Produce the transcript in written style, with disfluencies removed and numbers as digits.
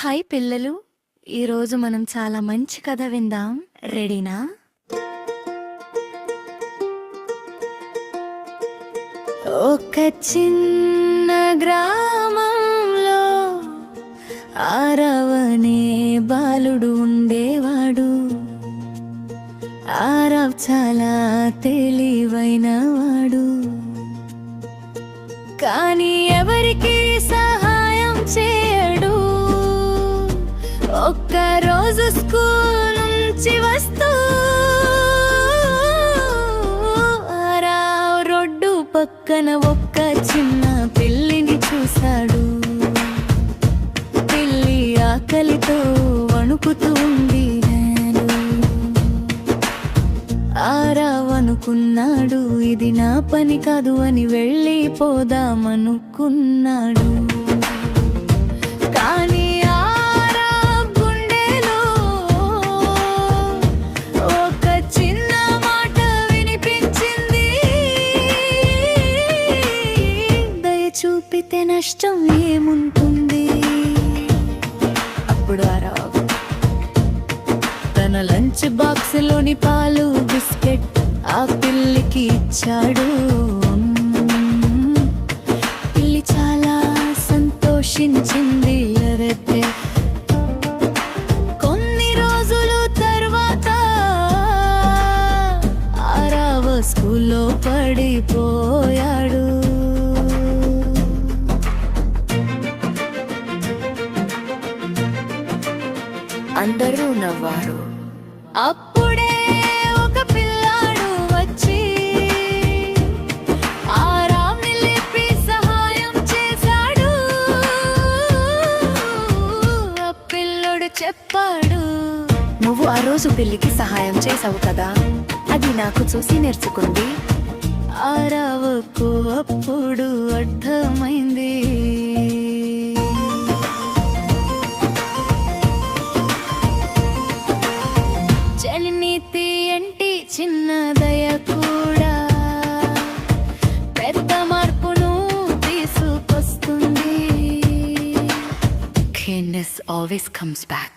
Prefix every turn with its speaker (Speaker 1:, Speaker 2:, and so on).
Speaker 1: Hi పిల్లలు, ఈరోజు మనం చాలా మంచి కథ విందాం. రెడీనా? ఒక చిన్న గ్రామంలో ఆరవనే బాలుడు ఉండేవాడు. ఆరవ్ చాలా తెలివైన వాడు, కానీ ఎవరికి సహాయం చేయడు. ఒక్కరోజు స్కూల్ నుంచి వస్తూ ఆరవ్ రోడ్డు పక్కన ఒక్క చిన్న పిల్లిని చూశాడు. పిల్లి ఆకలితో వణుకుతూ ఉంది. ఆరవ్ అనుకున్నాడు, ఇది నా పని కాదు అని వెళ్ళిపోదామనుకున్నాడు. కానీ ఆరవ్ గుండెలో ఒక చిన్న మాట వినిపించింది. దయ చూపితే నష్టం ఏముంటుంది? అప్పుడు ఆరవ్ తన లంచ్ బాక్స్ లోని పాలు బిస్కెట్ ఆ పిల్లికి ఇచ్చాడు. పిల్లి చాలా సంతోషించింది. కొన్ని రోజుల తర్వాత ఆరవ్ స్కూల్లో పడిపోయాడు. అందరూ నవ్వారు. అప్పుడే ఒక పిల్లాడు వచ్చి ఆరవ్ని లేపి సహాయం చేశాడు. ఆ పిల్లోడు చెప్పాడు, నువ్వు ఆ రోజు పిల్లికి సహాయం చేసావు కదా, అది నాకు చూసి నేర్చుకుంది. ఆరవ్కు అప్పుడు అర్థమైంది. నీతి ఏంటి? చిన్న దయ కూడా పెద్ద మార్పును తీసుకొస్తుంది. Kindness always comes back.